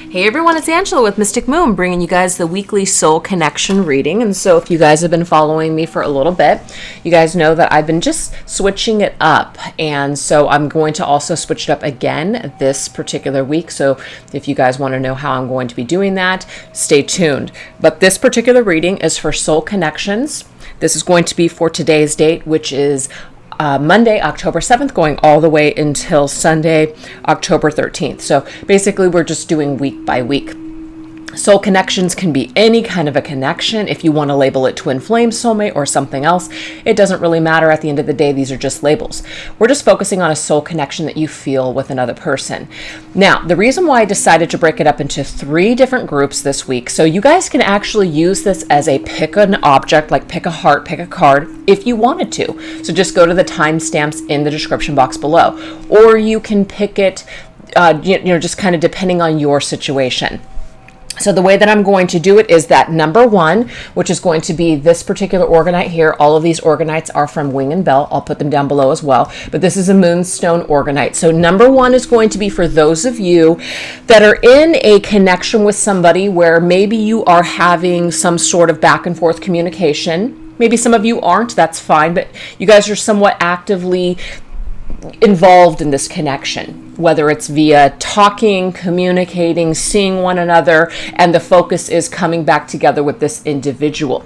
Hey everyone, it's Angela with Mystic Moon, bringing you guys the weekly soul connection reading. And so if you guys have been following me for a little bit, you guys know that I've been just switching it up. And so I'm going to also switch it up again this particular week. So if you guys want to know how I'm going to be doing that, stay tuned. But this particular reading is for soul connections. This is going to be for today's date, which is Monday, October 7th, going all the way until Sunday, October 13th. So basically, we're just doing week by week. Soul connections can be any kind of a connection. If you want to label it twin flame, soulmate, or something else, it doesn't really matter. At the end of the day, these are just labels. We're just focusing on a soul connection that you feel with another person. Now, the reason why I decided to break it up into 3 different groups this week, so you guys can actually use this as a pick an object, like pick a heart, pick a card, if you wanted to. So just go to the timestamps in the description box below, or you can pick it, just kind of depending on your situation. So the way that I'm going to do it is that number 1, which is going to be this particular orgonite here. All of these orgonites are from Wing and Bell. I'll put them down below as well. But this is a Moonstone orgonite. So number 1 is going to be for those of you that are in a connection with somebody where maybe you are having some sort of back and forth communication. Maybe some of you aren't, that's fine, but you guys are somewhat actively involved in this connection, whether it's via talking, communicating, seeing one another, and the focus is coming back together with this individual.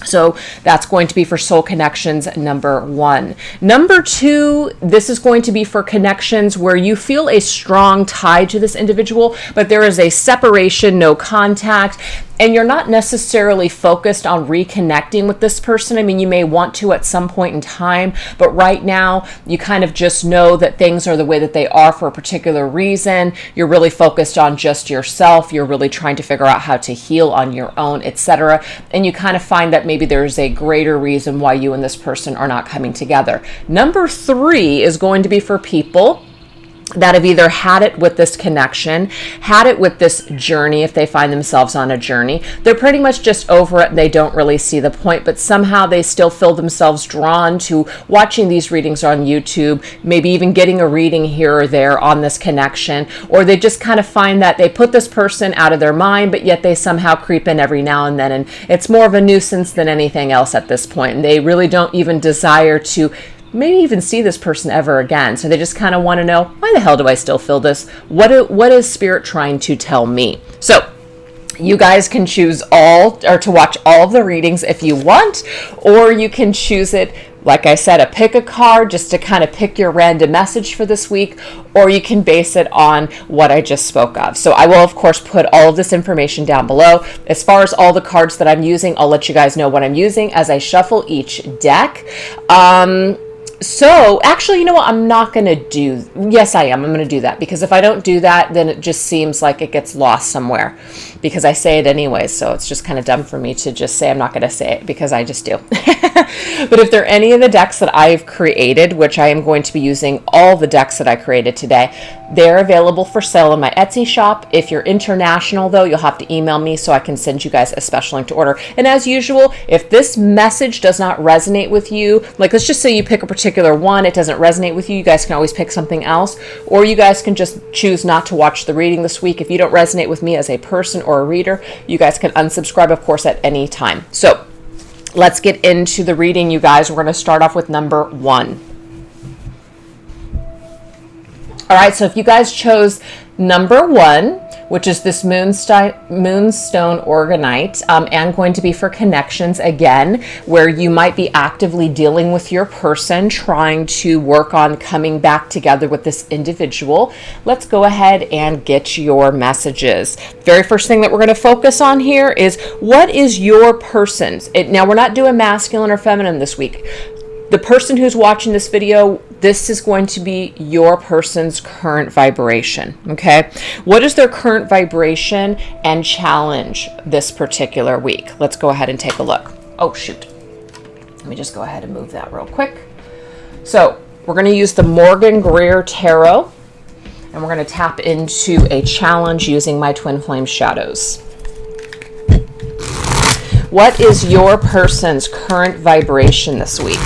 So that's going to be for soul connections number 1. Number 2, this is going to be for connections where you feel a strong tie to this individual, but there is a separation, no contact, and you're not necessarily focused on reconnecting with this person. I mean, you may want to at some point in time, but right now you kind of just know that things are the way that they are for a particular reason. You're really focused on just yourself. You're really trying to figure out how to heal on your own, etc. And you kind of find that maybe there's a greater reason why you and this person are not coming together. Number 3 is going to be for people that have either had it with this connection, had it with this journey. If they find themselves on a journey, they're pretty much just over it and they don't really see the point, but somehow they still feel themselves drawn to watching these readings on YouTube, maybe even getting a reading here or there on this connection, or they just kind of find that they put this person out of their mind, but yet they somehow creep in every now and then, and it's more of a nuisance than anything else at this point, and they really don't even desire to maybe even see this person ever again. So they just kind of want to know, why the hell do I still feel this? What is spirit trying to tell me? So you guys can choose to watch all of the readings if you want, or you can choose it, like I said, pick a card just to kind of pick your random message for this week, or you can base it on what I just spoke of. So I will, of course, put all of this information down below. As far as all the cards that I'm using, I'll let you guys know what I'm using as I shuffle each deck. So actually, you know what? I'm not going to do, yes, I am. I'm going to do that, because if I don't do that, then it just seems like it gets lost somewhere, because I say it anyway. So it's just kind of dumb for me to just say I'm not going to say it, because I just do. But if there are any of the decks that I've created, which I am going to be using all the decks that I created today, they're available for sale in my Etsy shop. If you're international, though, you'll have to email me so I can send you guys a special link to order. And as usual, if this message does not resonate with you, like let's just say you pick a particular one, it doesn't resonate with you, you guys can always pick something else, or you guys can just choose not to watch the reading this week. If you don't resonate with me as a person or a reader, you guys can unsubscribe, of course, at any time. So let's get into the reading, you guys. We're going to start off with number 1. All right, so if you guys chose number 1, which is this Moonstone orgonite, and going to be for connections again, where you might be actively dealing with your person, trying to work on coming back together with this individual. Let's go ahead and get your messages. Very first thing that we're going to focus on here is, what is your person's? Now, we're not doing masculine or feminine this week. The person who's watching this video, this is going to be your person's current vibration, okay? What is their current vibration and challenge this particular week? Let's go ahead and take a look. Oh, shoot. Let me just go ahead and move that real quick. So we're going to use the Morgan Greer Tarot, and we're going to tap into a challenge using my Twin Flame Shadows. What is your person's current vibration this week?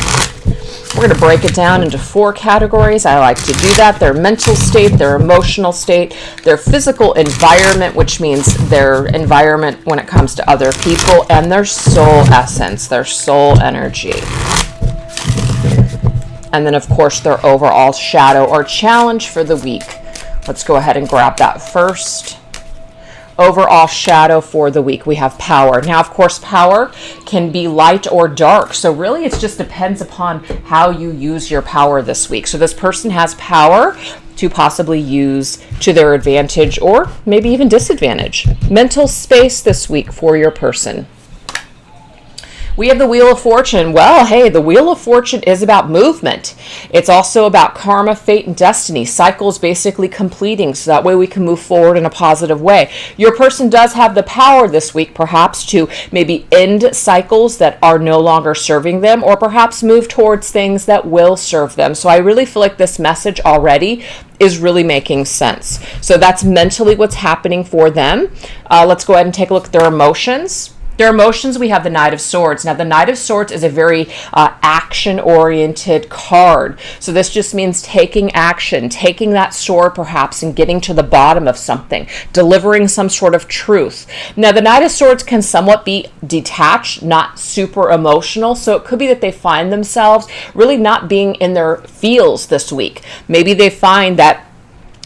We're going to break it down into 4 categories. I like to do that. Their mental state, their emotional state, their physical environment, which means their environment when it comes to other people, and their soul essence, their soul energy. And then, of course, their overall shadow or challenge for the week. Let's go ahead and grab that first. Overall shadow for the week, we have power. Now, of course, power can be light or dark. So really, it just depends upon how you use your power this week. So this person has power to possibly use to their advantage or maybe even disadvantage. Mental space this week for your person. We have the Wheel of Fortune. Well, hey, the Wheel of Fortune is about movement. It's also about karma, fate, and destiny. Cycles basically completing, so that way we can move forward in a positive way. Your person does have the power this week, perhaps, to maybe end cycles that are no longer serving them, or perhaps move towards things that will serve them. So I really feel like this message already is really making sense. So that's mentally what's happening for them. Let's go ahead and take a look at their emotions. Their emotions, we have the Knight of Swords. Now, the Knight of Swords is a very action-oriented card. So this just means taking action, taking that sword perhaps and getting to the bottom of something, delivering some sort of truth. Now, the Knight of Swords can somewhat be detached, not super emotional. So it could be that they find themselves really not being in their feels this week. Maybe they find that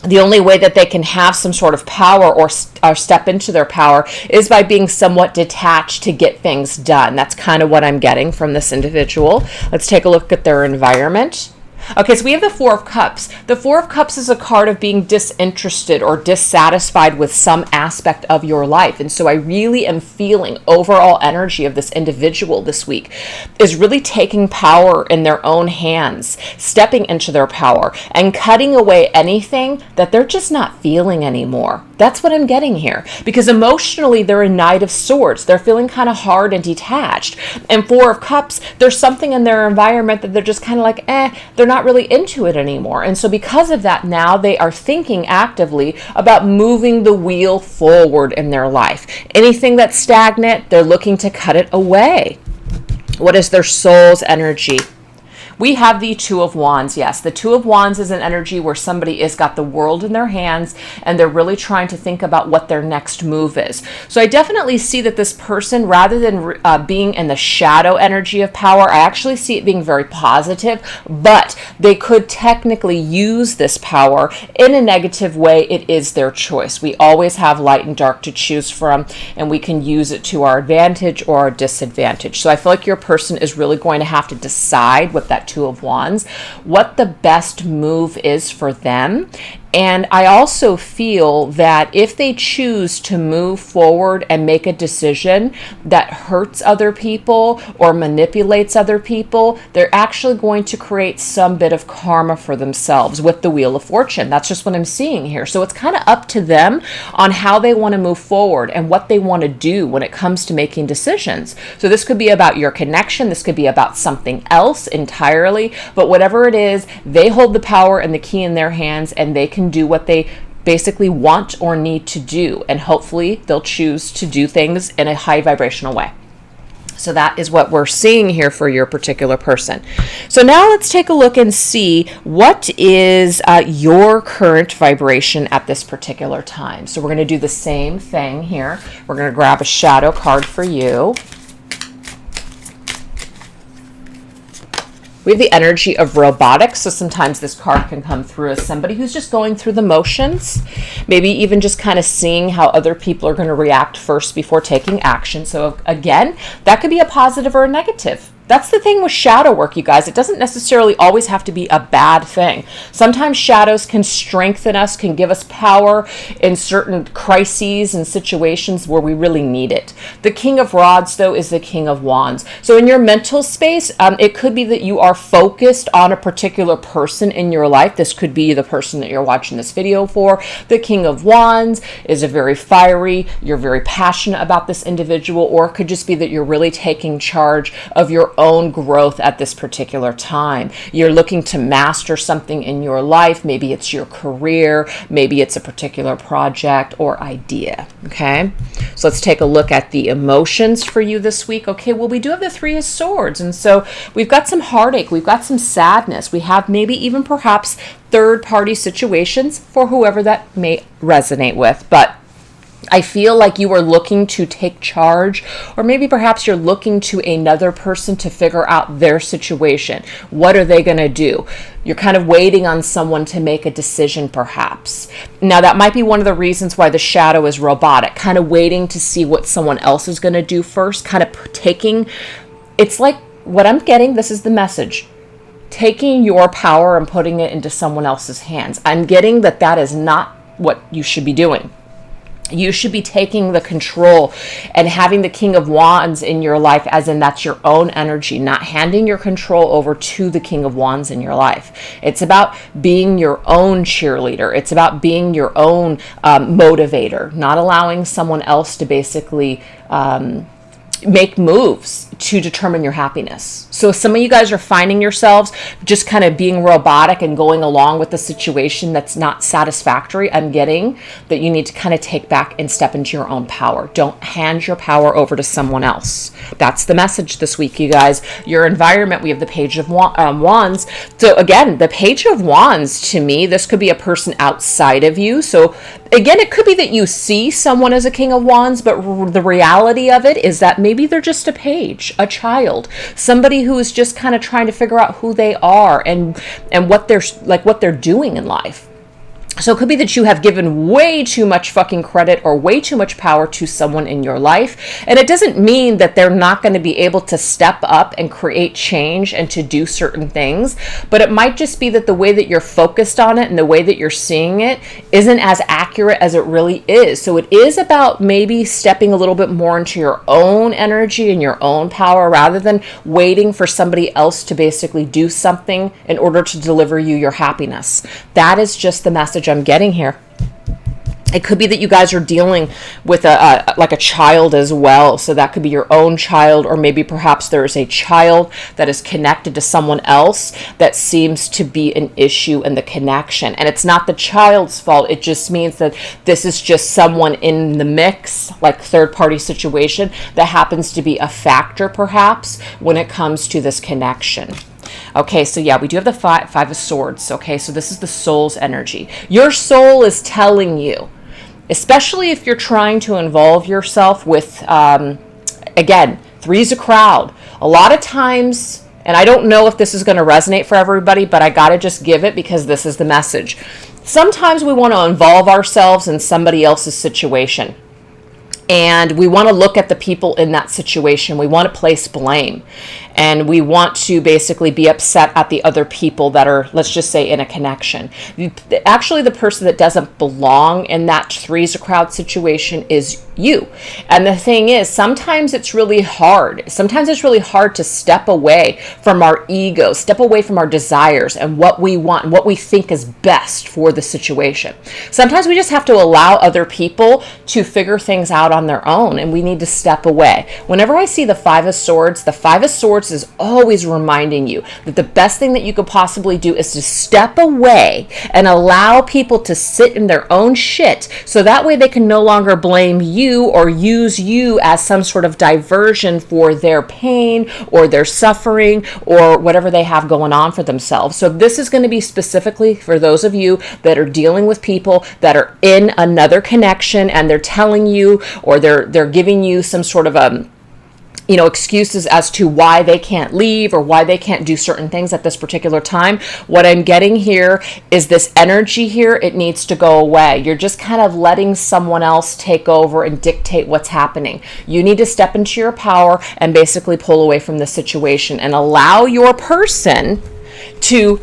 the only way that they can have some sort of power or step into their power is by being somewhat detached to get things done. That's kind of what I'm getting from this individual. Let's take a look at their environment. Okay, so we have the Four of Cups. The Four of Cups is a card of being disinterested or dissatisfied with some aspect of your life. And so I really am feeling overall energy of this individual this week is really taking power in their own hands, stepping into their power and cutting away anything that they're just not feeling anymore. That's what I'm getting here, because emotionally they're a Knight of Swords. They're feeling kind of hard and detached. And Four of Cups, there's something in their environment that they're just kind of like, they're not really into it anymore. And so because of that, now they are thinking actively about moving the wheel forward in their life. Anything that's stagnant, they're looking to cut it away. What is their soul's energy? We have the Two of Wands. Yes, the Two of Wands is an energy where somebody has got the world in their hands and they're really trying to think about what their next move is. So I definitely see that this person, rather than being in the shadow energy of power, I actually see it being very positive, but they could technically use this power in a negative way. It is their choice. We always have light and dark to choose from, and we can use it to our advantage or our disadvantage. So I feel like your person is really going to have to decide with that Two of Wands what the best move is for them. And I also feel that if they choose to move forward and make a decision that hurts other people or manipulates other people, they're actually going to create some bit of karma for themselves with the Wheel of Fortune. That's just what I'm seeing here. So it's kind of up to them on how they want to move forward and what they want to do when it comes to making decisions. So this could be about your connection. This could be about something else entirely. But whatever it is, they hold the power and the key in their hands, and they can do what they basically want or need to do, and hopefully they'll choose to do things in a high vibrational way. So that is what we're seeing here for your particular person. So now let's take a look and see what is your current vibration at this particular time. So we're going to do the same thing here. We're going to grab a shadow card for you. We have the energy of robotics, so sometimes this card can come through as somebody who's just going through the motions, maybe even just kind of seeing how other people are going to react first before taking action. So again, that could be a positive or a negative. That's the thing with shadow work, you guys. It doesn't necessarily always have to be a bad thing. Sometimes shadows can strengthen us, can give us power in certain crises and situations where we really need it. The King of Rods, though, is the King of Wands. So in your mental space, it could be that you are focused on a particular person in your life. This could be the person that you're watching this video for. The King of Wands is a very fiery, you're very passionate about this individual, or it could just be that you're really taking charge of your own growth at this particular time. You're looking to master something in your life. Maybe it's your career, maybe it's a particular project or idea. Okay, so let's take a look at the emotions for you this week. Okay, well, we do have the Three of Swords, and so we've got some heartache, we've got some sadness, we have maybe even perhaps third-party situations for whoever that may resonate with. But I feel like you are looking to take charge, or maybe perhaps you're looking to another person to figure out their situation. What are they going to do? You're kind of waiting on someone to make a decision, perhaps. Now, that might be one of the reasons why the shadow is robotic, kind of waiting to see what someone else is going to do first, kind of taking, it's like what I'm getting, this is the message, taking your power and putting it into someone else's hands. I'm getting that that is not what you should be doing. You should be taking the control and having the King of Wands in your life, as in that's your own energy, not handing your control over to the King of Wands in your life. It's about being your own cheerleader. It's about being your own motivator, not allowing someone else to basically make moves to determine your happiness. So some of you guys are finding yourselves just kind of being robotic and going along with the situation that's not satisfactory. I'm getting that you need to kind of take back and step into your own power. Don't hand your power over to someone else. That's the message this week, you guys. Your environment, we have the Page of Wands. So again, the Page of Wands, to me, this could be a person outside of you. So again, it could be that you see someone as a King of Wands, but the reality of it is that maybe they're just a page, a child, somebody who is just kind of trying to figure out who they are and what they're doing in life. So it could be that you have given way too much fucking credit or way too much power to someone in your life. And it doesn't mean that they're not going to be able to step up and create change and to do certain things. But it might just be that the way that you're focused on it and the way that you're seeing it isn't as accurate as it really is. So it is about maybe stepping a little bit more into your own energy and your own power rather than waiting for somebody else to basically do something in order to deliver you your happiness. That is just the message I'm getting here. It could be that you guys are dealing with like a child as well. So that could be your own child, or maybe perhaps there is a child that is connected to someone else that seems to be an issue in the connection. And it's not the child's fault. It just means that this is just someone in the mix, like third-party situation, that happens to be a factor perhaps when it comes to this connection. Okay, so yeah, we do have the Five of Swords. Okay, so this is the soul's energy. Your soul is telling you, especially if you're trying to involve yourself with, again, three's a crowd. A lot of times, and I don't know if this is going to resonate for everybody, but I got to just give it because this is the message. Sometimes we want to involve ourselves in somebody else's situation. And we want to look at the people in that situation. We want to place blame. And we want to basically be upset at the other people that are, let's just say, in a connection. Actually, the person that doesn't belong in that three's a crowd situation is you. And the thing is, sometimes it's really hard. Sometimes it's really hard to step away from our ego, step away from our desires and what we want and what we think is best for the situation. Sometimes we just have to allow other people to figure things out on their own, and we need to step away. Whenever I see the Five of Swords is always reminding you that the best thing that you could possibly do is to step away and allow people to sit in their own shit, so that way they can no longer blame you or use you as some sort of diversion for their pain or their suffering or whatever they have going on for themselves. So this is going to be specifically for those of you that are dealing with people that are in another connection and they're telling you, or they're giving you some sort of excuses as to why they can't leave or why they can't do certain things at this particular time. What I'm getting here is this energy here, it needs to go away. You're just kind of letting someone else take over and dictate what's happening. You need to step into your power and basically pull away from the situation and allow your person to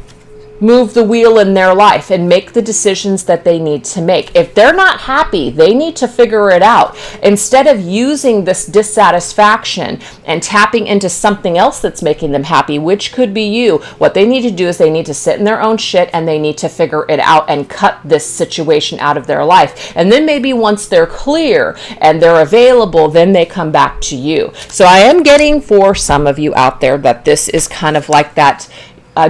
move the wheel in their life and make the decisions that they need to make. If they're not happy, they need to figure it out. Instead of using this dissatisfaction and tapping into something else that's making them happy, which could be you, what they need to do is they need to sit in their own shit and they need to figure it out and cut this situation out of their life. And then maybe once they're clear and they're available, then they come back to you. So I am getting for some of you out there that this is kind of like that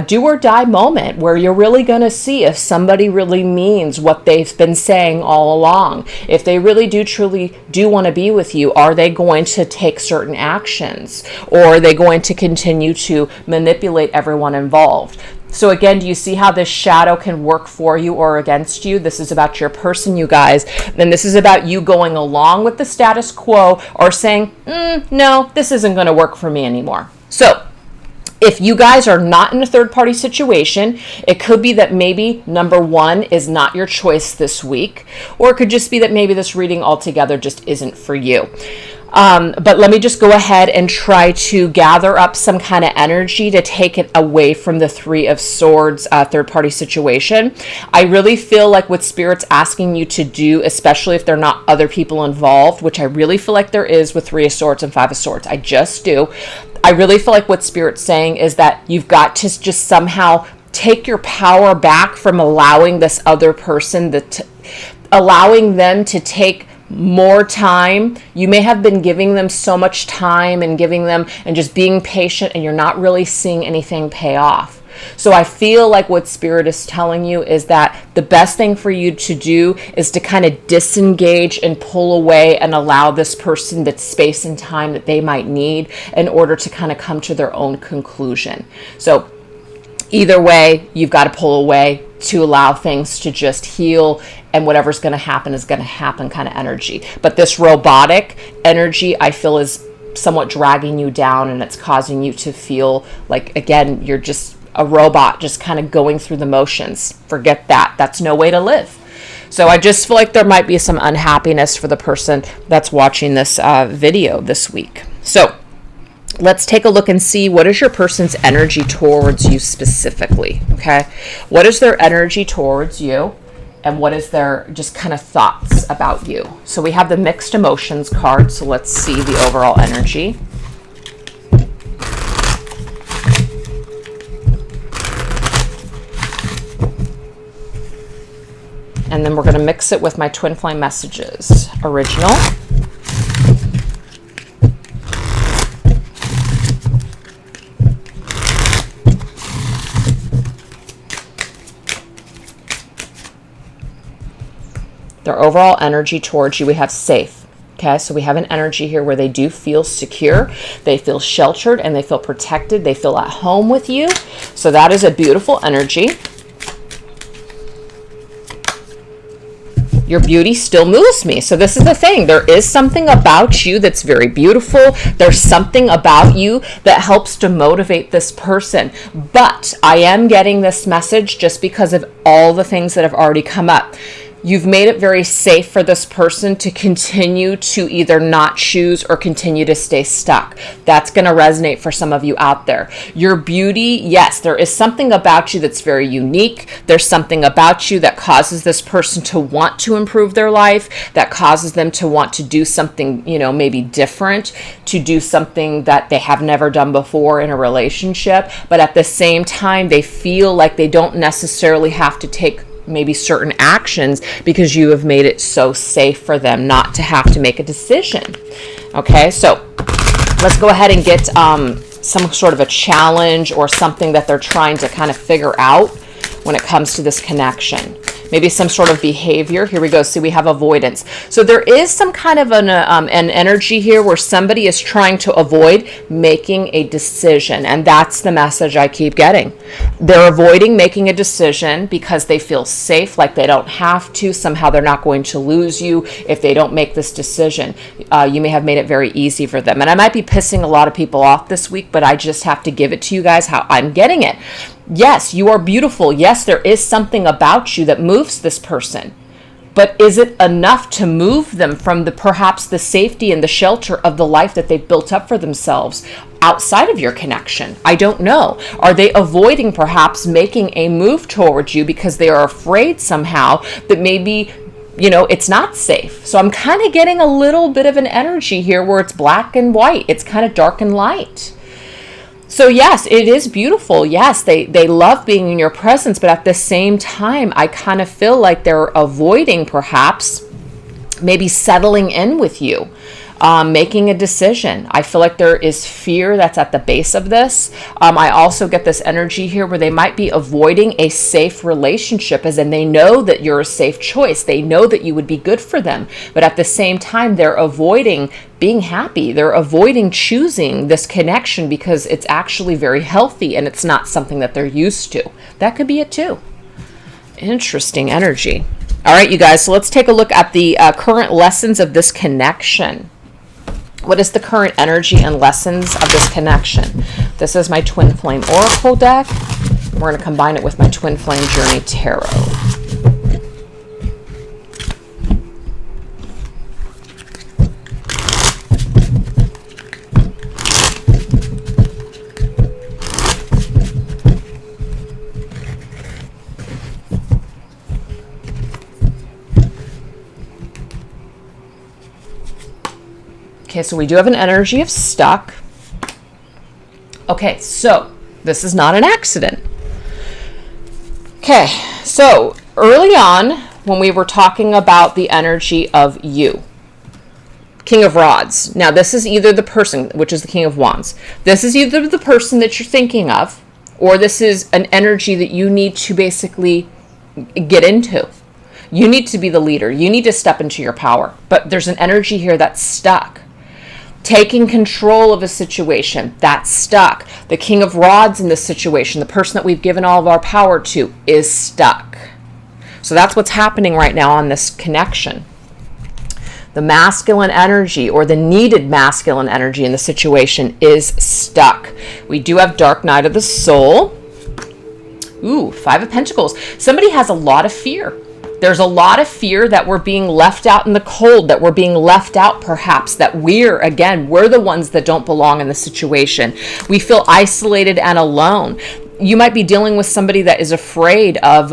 do or die moment where you're really going to see if somebody really means what they've been saying all along. If they really truly want to be with you, are they going to take certain actions, or are they going to continue to manipulate everyone involved? So again, do you see how this shadow can work for you or against you? This is about your person, you guys. And this is about you going along with the status quo or saying, no, this isn't going to work for me anymore. So if you guys are not in a third-party situation, it could be that maybe number one is not your choice this week, or it could just be that maybe this reading altogether just isn't for you. But let me just go ahead and try to gather up some kind of energy to take it away from the Three of Swords third-party situation. I really feel like what Spirit's asking you to do, especially if there are not other people involved, which I really feel like there is with Three of Swords and Five of Swords. I just do. I really feel like what Spirit's saying is that you've got to just somehow take your power back from allowing this other person, allowing them to take more time. You may have been giving them so much time and giving them and just being patient, and you're not really seeing anything pay off. So I feel like what Spirit is telling you is that the best thing for you to do is to kind of disengage and pull away and allow this person that space and time that they might need in order to kind of come to their own conclusion. So either way, you've got to pull away to allow things to just heal, and whatever's going to happen is going to happen kind of energy. But this robotic energy, I feel, is somewhat dragging you down, and it's causing you to feel like, again, you're just a robot just kind of going through the motions. Forget that. That's no way to live. So I just feel like there might be some unhappiness for the person that's watching this video this week. So let's take a look and see, what is your person's energy towards you specifically, okay? What is their energy towards you, and what is their just kind of thoughts about you? So we have the mixed emotions card, so let's see the overall energy. And then we're going to mix it with my twin flame messages. Original. Their overall energy towards you, we have safe. Okay, so we have an energy here where they do feel secure, they feel sheltered, and they feel protected. They feel at home with you. So that is a beautiful energy. Your beauty still moves me. So this is the thing. There is something about you that's very beautiful. There's something about you that helps to motivate this person. But I am getting this message just because of all the things that have already come up. You've made it very safe for this person to continue to either not choose or continue to stay stuck. That's going to resonate for some of you out there. Your beauty, yes, there is something about you that's very unique. There's something about you that causes this person to want to improve their life, that causes them to want to do something, maybe different, to do something that they have never done before in a relationship. But at the same time, they feel like they don't necessarily have to take maybe certain actions because you have made it so safe for them not to have to make a decision. Okay, so let's go ahead and get some sort of a challenge or something that they're trying to kind of figure out when it comes to this connection. Maybe some sort of behavior. Here we go. See, we have avoidance. So there is some kind of an energy here where somebody is trying to avoid making a decision. And that's the message I keep getting. They're avoiding making a decision because they feel safe, like they don't have to. Somehow they're not going to lose you if they don't make this decision. You may have made it very easy for them. And I might be pissing a lot of people off this week, but I just have to give it to you guys how I'm getting it. Yes, you are beautiful. Yes, there is something about you that moves this person. But is it enough to move them from perhaps the safety and the shelter of the life that they've built up for themselves outside of your connection? I don't know. Are they avoiding perhaps making a move towards you because they are afraid somehow that maybe, it's not safe? So I'm kind of getting a little bit of an energy here where it's black and white. It's kind of dark and light. So yes, it is beautiful. Yes, they love being in your presence, but at the same time, I kind of feel like they're avoiding perhaps maybe settling in with you, making a decision. I feel like there is fear that's at the base of this. I also get this energy here where they might be avoiding a safe relationship, as in they know that you're a safe choice. They know that you would be good for them. But at the same time, they're avoiding being happy. They're avoiding choosing this connection because it's actually very healthy and it's not something that they're used to. That could be it too. Interesting energy. All right, you guys, so let's take a look at the current lessons of this connection. What is the current energy and lessons of this connection? This is my Twin Flame Oracle deck. We're going to combine it with my Twin Flame Journey Tarot. Okay, so we do have an energy of stuck. Okay, so this is not an accident. Okay, so early on when we were talking about the energy of you, King of Rods. Now this is either the person, which is the King of Wands. This is either the person that you're thinking of, or this is an energy that you need to basically get into. You need to be the leader. You need to step into your power. But there's an energy here that's stuck. Taking control of a situation that's stuck. The King of Rods in this situation, the person that we've given all of our power to, is stuck. So that's what's happening right now on this connection. The masculine energy, or the needed masculine energy in the situation, is stuck. We do have Dark Night of the Soul. Ooh, Five of Pentacles. Somebody has a lot of fear. There's a lot of fear that we're being left out in the cold, that we're being left out perhaps, that we're the ones that don't belong in the situation. We feel isolated and alone. You might be dealing with somebody that is afraid of,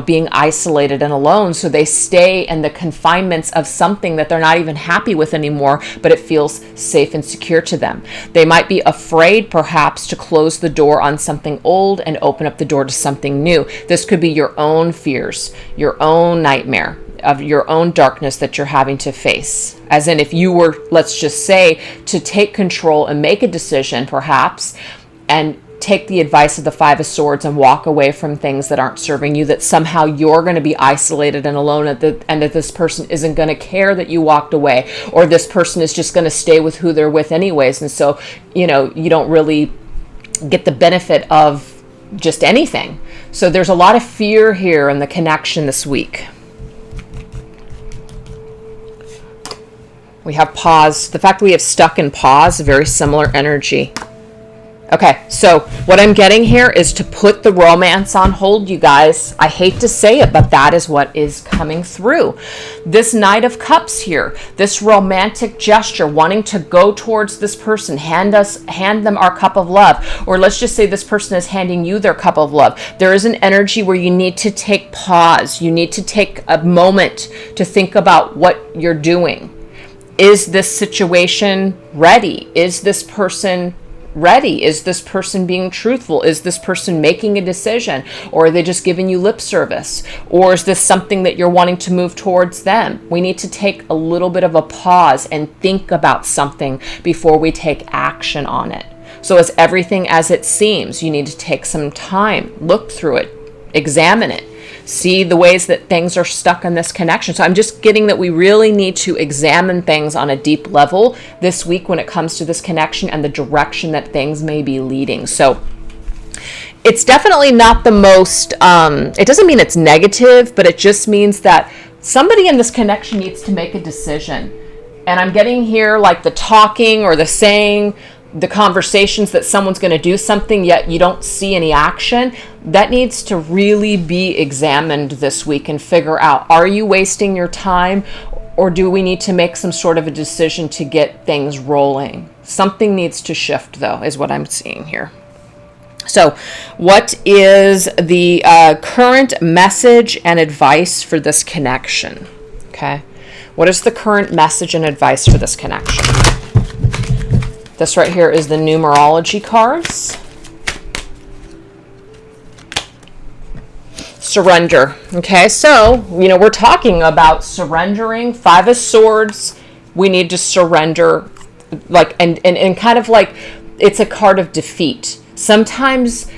being isolated and alone. So they stay in the confinements of something that they're not even happy with anymore, but it feels safe and secure to them. They might be afraid perhaps to close the door on something old and open up the door to something new. This could be your own fears, your own nightmare of your own darkness that you're having to face. As in, if you were, let's just say, to take control and make a decision perhaps, and take the advice of the Five of Swords and walk away from things that aren't serving you, that somehow you're going to be isolated and alone and that this person isn't going to care that you walked away, or this person is just going to stay with who they're with anyways. And so, you don't really get the benefit of just anything. So there's a lot of fear here in the connection this week. We have pause. The fact that we have stuck and pause, very similar energy. Okay, so what I'm getting here is to put the romance on hold, you guys. I hate to say it, but that is what is coming through. This Knight of Cups here, this romantic gesture, wanting to go towards this person, hand them our cup of love, or let's just say this person is handing you their cup of love. There is an energy where you need to take pause. You need to take a moment to think about what you're doing. Is this situation ready? Is this person ready? Is this person being truthful? Is this person making a decision? Or are they just giving you lip service? Or is this something that you're wanting to move towards them? We need to take a little bit of a pause and think about something before we take action on it. So is everything as it seems? You need to take some time, look through it, examine it, see the ways that things are stuck in this connection. So I'm just getting that we really need to examine things on a deep level this week when it comes to this connection and the direction that things may be leading. So it's definitely not the most, it doesn't mean it's negative, but it just means that somebody in this connection needs to make a decision. And I'm getting here like the talking or the saying, the conversations that someone's going to do something, yet you don't see any action, that needs to really be examined this week and figure out, are you wasting your time, or do we need to make some sort of a decision to get things rolling? Something needs to shift, though, is what I'm seeing here. So what is the current message and advice for this connection? Okay. What is the current message and advice for this connection? This right here is the numerology cards. Surrender. Okay, so, we're talking about surrendering. 5 of Swords. We need to surrender, and kind of like it's a card of defeat. Sometimes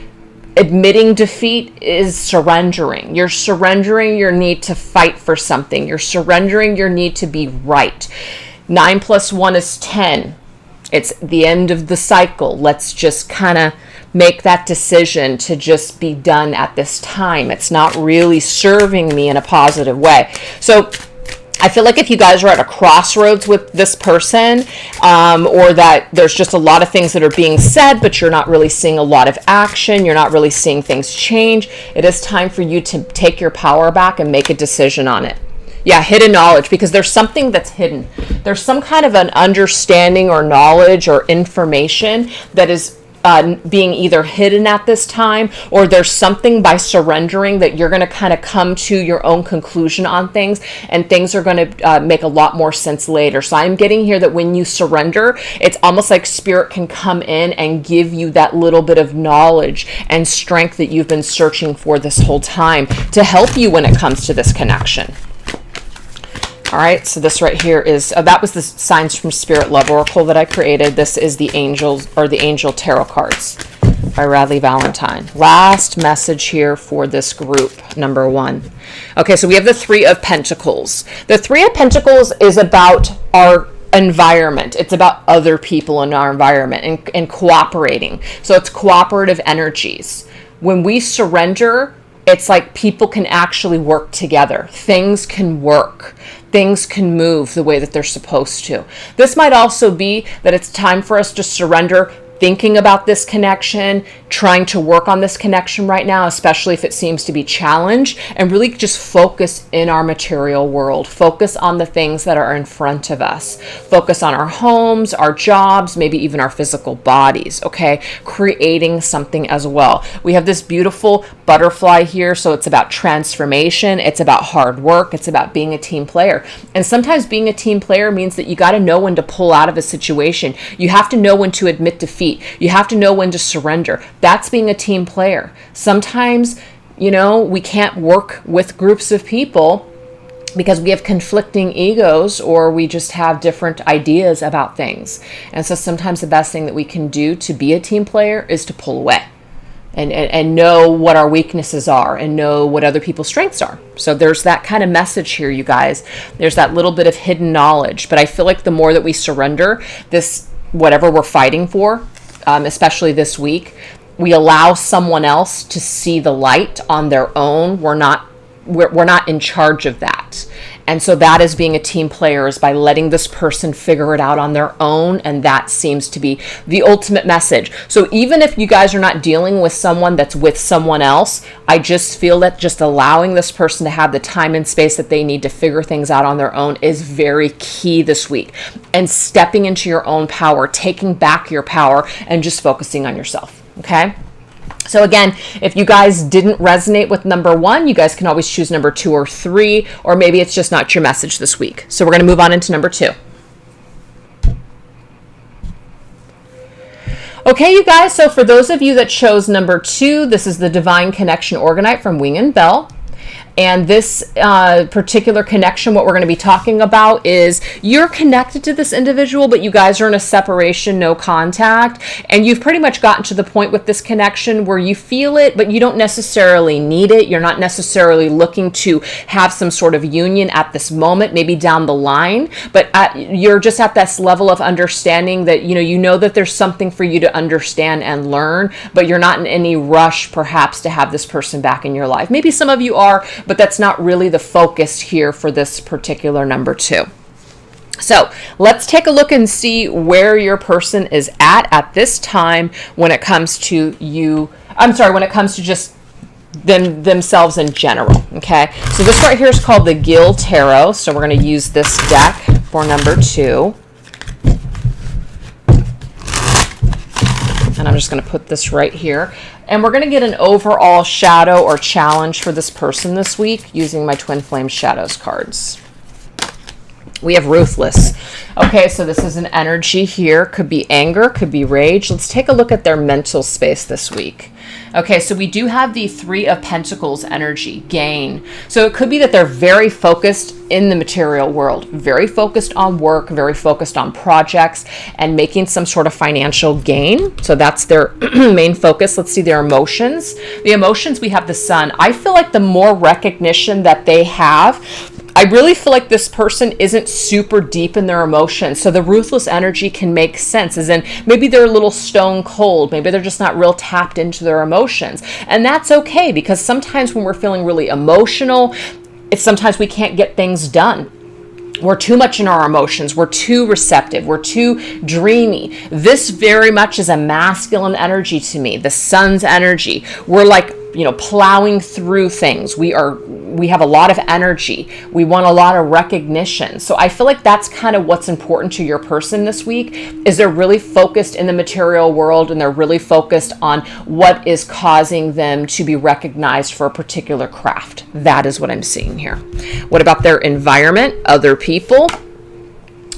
admitting defeat is surrendering. You're surrendering your need to fight for something. You're surrendering your need to be right. 9 + 1 is 10. It's the end of the cycle. Let's just kind of make that decision to just be done at this time. It's not really serving me in a positive way. So I feel like if you guys are at a crossroads with this person, or that there's just a lot of things that are being said, but you're not really seeing a lot of action, you're not really seeing things change, it is time for you to take your power back and make a decision on it. Yeah, hidden knowledge, because there's something that's hidden. There's some kind of an understanding or knowledge or information that is being either hidden at this time, or there's something by surrendering that you're going to kind of come to your own conclusion on things, and things are going to make a lot more sense later. So I'm getting here that when you surrender, it's almost like Spirit can come in and give you that little bit of knowledge and strength that you've been searching for this whole time to help you when it comes to this connection. All right, so this right here is, that was the Signs from Spirit Love Oracle that I created. This is the Angels, or the Angel Tarot cards by Radleigh Valentine. Last message here for this group, number 1. Okay, so we have the 3 of Pentacles. The 3 of Pentacles is about our environment. It's about other people in our environment and cooperating. So it's cooperative energies. When we surrender, it's like people can actually work together. Things can work. Things can move the way that they're supposed to. This might also be that it's time for us to surrender thinking about this connection, trying to work on this connection right now, especially if it seems to be challenged, and really just focus in our material world. Focus on the things that are in front of us. Focus on our homes, our jobs, maybe even our physical bodies, okay? Creating something as well. We have this beautiful butterfly here, so it's about transformation, it's about hard work, it's about being a team player. And sometimes being a team player means that you got to know when to pull out of a situation. You have to know when to admit defeat. You have to know when to surrender. That's being a team player. Sometimes, we can't work with groups of people because we have conflicting egos, or we just have different ideas about things. And so sometimes the best thing that we can do to be a team player is to pull away and know what our weaknesses are and know what other people's strengths are. So there's that kind of message here, you guys. There's that little bit of hidden knowledge. But I feel like the more that we surrender this, whatever we're fighting for, especially this week, we allow someone else to see the light on their own. We're not in charge of that. And so that is being a team player, is by letting this person figure it out on their own. And that seems to be the ultimate message. So even if you guys are not dealing with someone that's with someone else, I just feel that just allowing this person to have the time and space that they need to figure things out on their own is very key this week. And stepping into your own power, taking back your power, and just focusing on yourself. Okay? So again, if you guys didn't resonate with number 1, you guys can always choose number 2 or 3, or maybe it's just not your message this week. So we're going to move on into number 2. Okay, you guys, so for those of you that chose number 2, this is the Divine Connection Orgonite from Wing and Bell. And this particular connection, what we're going to be talking about is you're connected to this individual, but you guys are in a separation, no contact. And you've pretty much gotten to the point with this connection where you feel it, but you don't necessarily need it. You're not necessarily looking to have some sort of union at this moment, maybe down the line. But you're just at this level of understanding that, you know that there's something for you to understand and learn, but you're not in any rush perhaps to have this person back in your life. Maybe some of you are, but that's not really the focus here for this particular number 2. So let's take a look and see where your person is at this time when it comes to you. I'm sorry, when it comes to just themselves in general. Okay, so this right here is called the Gill Tarot. So we're going to use this deck for number 2. And I'm just going to put this right here. And we're going to get an overall shadow or challenge for this person this week using my Twin Flame Shadows cards. We have Ruthless. Okay, so this is an energy here. Could be anger, could be rage. Let's take a look at their mental space this week. Okay, so we do have the 3 of Pentacles energy, gain. So it could be that they're very focused in the material world, very focused on work, very focused on projects, and making some sort of financial gain. So that's their main focus. Let's see their emotions. The emotions, we have the Sun. I feel like the more recognition that they have, I really feel like this person isn't super deep in their emotions. So the ruthless energy can make sense, as in maybe they're a little stone cold. Maybe they're just not real tapped into their emotions. And that's okay, because sometimes when we're feeling really emotional, sometimes we can't get things done. We're too much in our emotions. We're too receptive. We're too dreamy. This very much is a masculine energy to me, the Sun's energy. We're like, plowing through things. We have a lot of energy. We want a lot of recognition. So I feel like that's kind of what's important to your person this week, is they're really focused in the material world, and they're really focused on what is causing them to be recognized for a particular craft. That is what I'm seeing here. What about their environment, other people?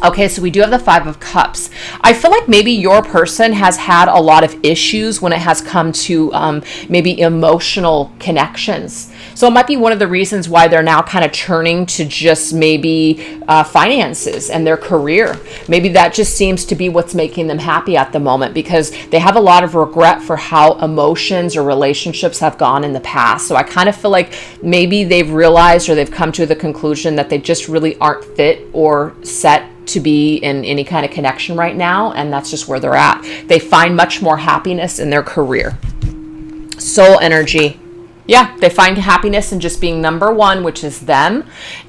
Okay, so we do have the 5 of Cups. I feel like maybe your person has had a lot of issues when it has come to maybe emotional connections. So it might be one of the reasons why they're now kind of turning to just maybe finances and their career. Maybe that just seems to be what's making them happy at the moment, because they have a lot of regret for how emotions or relationships have gone in the past. So I kind of feel like maybe they've realized, or they've come to the conclusion that they just really aren't fit or set to be in any kind of connection right now, and that's just where they're at. They find much more happiness in their career. Soul energy. Yeah, they find happiness in just being number 1, which is them,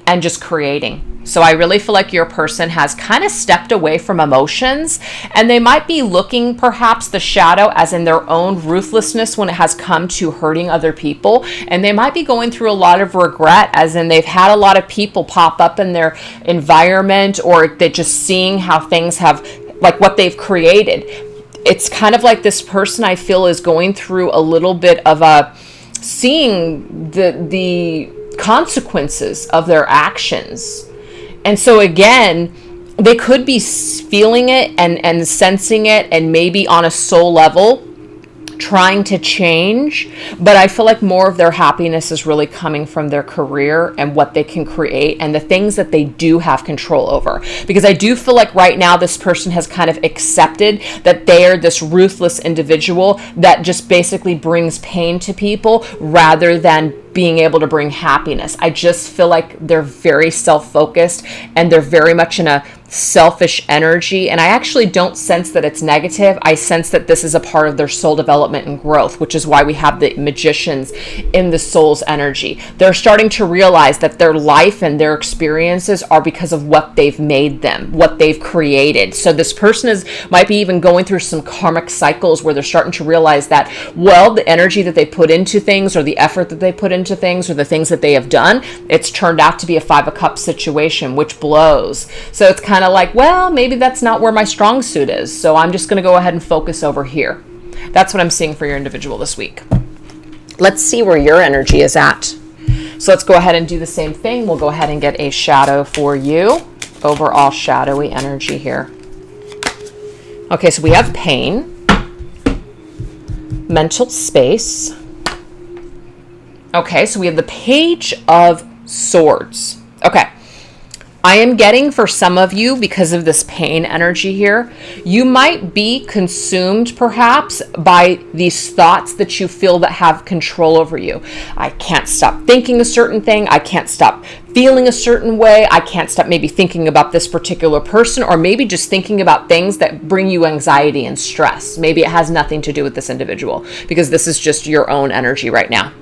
and just creating. So I really feel like your person has kind of stepped away from emotions, and they might be looking perhaps the shadow as in their own ruthlessness when it has come to hurting other people. And they might be going through a lot of regret, as in they've had a lot of people pop up in their environment, or they're just seeing how things have, like what they've created. It's kind of like this person, I feel, is going through a little bit of a seeing the consequences of their actions. And so again, they could be feeling it and sensing it, and maybe on a soul level trying to change, but I feel like more of their happiness is really coming from their career and what they can create and the things that they do have control over. Because I do feel like right now this person has kind of accepted that they are this ruthless individual that just basically brings pain to people rather than being able to bring happiness. I just feel like they're very self-focused, and they're very much in a selfish energy. And I actually don't sense that it's negative. I sense that this is a part of their soul development and growth, which is why we have the Magicians in the soul's energy. They're starting to realize that their life and their experiences are because of what they've made them, what they've created. So this person might be even going through some karmic cycles where they're starting to realize that, well, the energy that they put into things, or the effort that they put into things, or the things that they have done, it's turned out to be a 5 of Cups situation, which blows. So it's kind of like, well, maybe that's not where my strong suit is, so I'm just going to go ahead and focus over here. That's what I'm seeing for your individual this week. Let's see where your energy is at. So let's go ahead and do the same thing. We'll go ahead and get a shadow for you. Overall shadowy energy here. Okay, so we have pain, mental space. Okay, so we have the Page of Swords. Okay. I am getting, for some of you, because of this pain energy here, you might be consumed perhaps by these thoughts that you feel that have control over you. I can't stop thinking a certain thing. I can't stop feeling a certain way. I can't stop maybe thinking about this particular person, or maybe just thinking about things that bring you anxiety and stress. Maybe it has nothing to do with this individual, because this is just your own energy right now.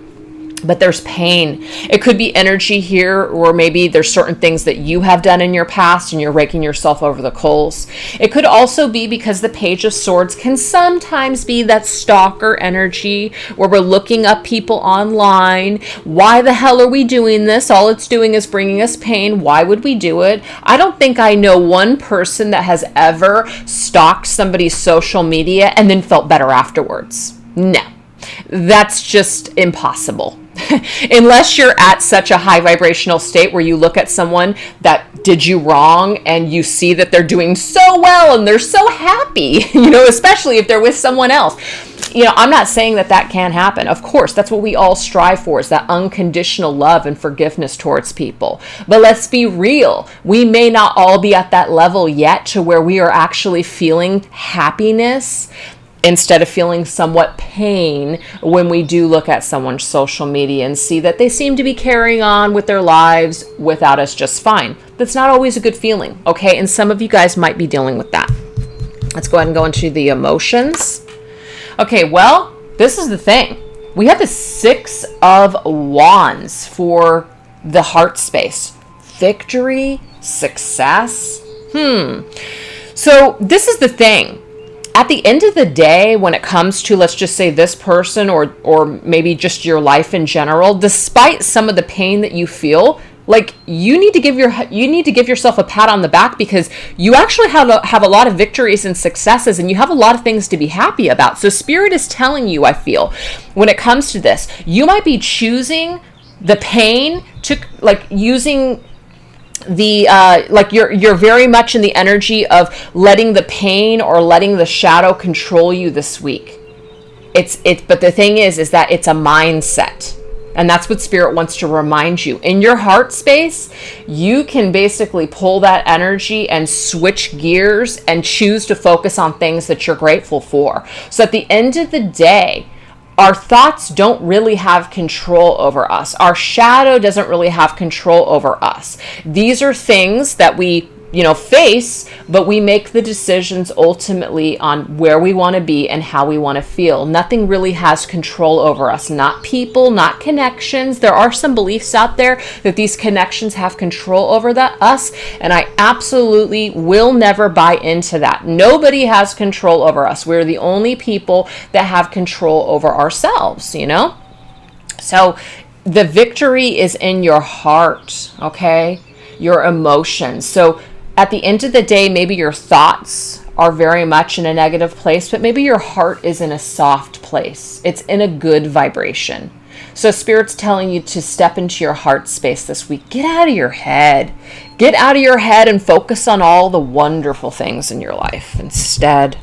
but there's pain. It could be energy here, or maybe there's certain things that you have done in your past and you're raking yourself over the coals. It could also be because the Page of Swords can sometimes be that stalker energy where we're looking up people online. Why the hell are we doing this? All it's doing is bringing us pain. Why would we do it? I don't think I know one person that has ever stalked somebody's social media and then felt better afterwards. No, that's just impossible. Unless you're at such a high vibrational state where you look at someone that did you wrong and you see that they're doing so well and they're so happy, especially if they're with someone else. I'm not saying that that can't happen. Of course, that's what we all strive for, is that unconditional love and forgiveness towards people. But let's be real. We may not all be at that level yet to where we are actually feeling happiness instead of feeling somewhat pain when we do look at someone's social media and see that they seem to be carrying on with their lives without us just fine. That's not always a good feeling, okay? And some of you guys might be dealing with that. Let's go ahead and go into the emotions. Okay, well, this is the thing. We have the Six of Wands for the heart space. Victory, success. So this is the thing. At the end of the day, when it comes to, let's just say, this person or maybe just your life in general, despite some of the pain that you feel, like you need to give yourself a pat on the back, because you actually have a lot of victories and successes, and you have a lot of things to be happy about. So Spirit is telling you, I feel, when it comes to this, you might be choosing the pain to using the you're very much in the energy of letting the pain or letting the shadow control you this week. But the thing is that it's a mindset, and that's what Spirit wants to remind you. In your heart space, you can basically pull that energy and switch gears and choose to focus on things that you're grateful for. So at the end of the day, our thoughts don't really have control over us. Our shadow doesn't really have control over us. These are things that we, face, but we make the decisions ultimately on where we want to be and how we want to feel. Nothing really has control over us. Not people, not connections. There are some beliefs out there that these connections have control over us, and I absolutely will never buy into that. Nobody has control over us. We're the only people that have control over ourselves, So the victory is in your heart, okay? Your emotions. So at the end of the day, maybe your thoughts are very much in a negative place, but maybe your heart is in a soft place. It's in a good vibration. So Spirit's telling you to step into your heart space this week. Get out of your head. Get out of your head and focus on all the wonderful things in your life instead.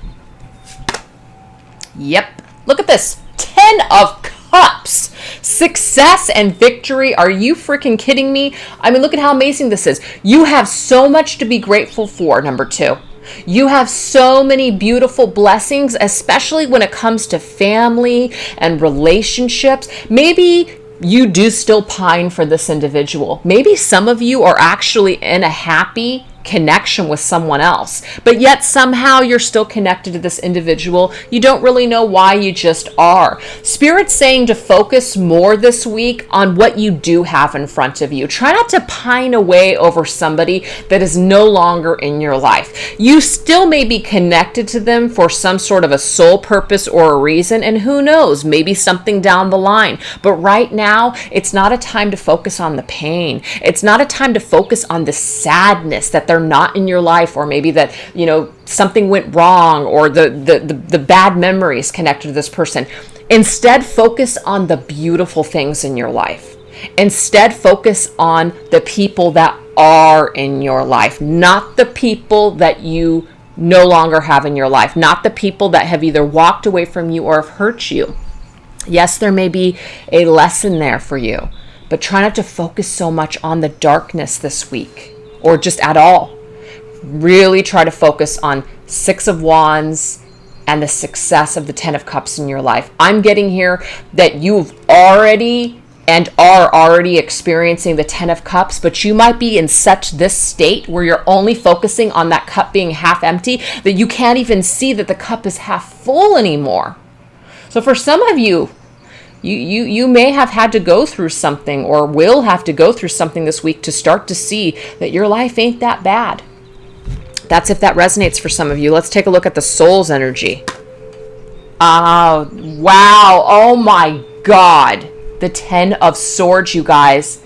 Yep. Look at this. 10 of Cups. Success and victory. Are you freaking kidding me? I mean, look at how amazing this is. You have so much to be grateful for, number 2. You have so many beautiful blessings, especially when it comes to family and relationships. Maybe you do still pine for this individual. Maybe some of you are actually in a happy connection with someone else, but yet somehow you're still connected to this individual. You don't really know why, you just are. Spirit's saying to focus more this week on what you do have in front of you. Try not to pine away over somebody that is no longer in your life. You still may be connected to them for some sort of a soul purpose or a reason, and who knows, maybe something down the line. But right now, it's not a time to focus on the pain. It's not a time to focus on the sadness that they're not in your life, or maybe that something went wrong, or the bad memories connected to this person. Instead, focus on the beautiful things in your life. Instead, focus on the people that are in your life, not the people that you no longer have in your life, not the people that have either walked away from you or have hurt you. Yes, there may be a lesson there for you, but try not to focus so much on the darkness this week, or just at all. Really try to focus on Six of Wands and the success of the 10 of Cups in your life. I'm getting here that you've already and are already experiencing the 10 of Cups, but you might be in such this state where you're only focusing on that cup being half empty that you can't even see that the cup is half full anymore. So for some of you, You may have had to go through something or will have to go through something this week to start to see that your life ain't that bad. That's if that resonates for some of you. Let's take a look at the soul's energy. Wow. Oh my God. The 10 of Swords, you guys.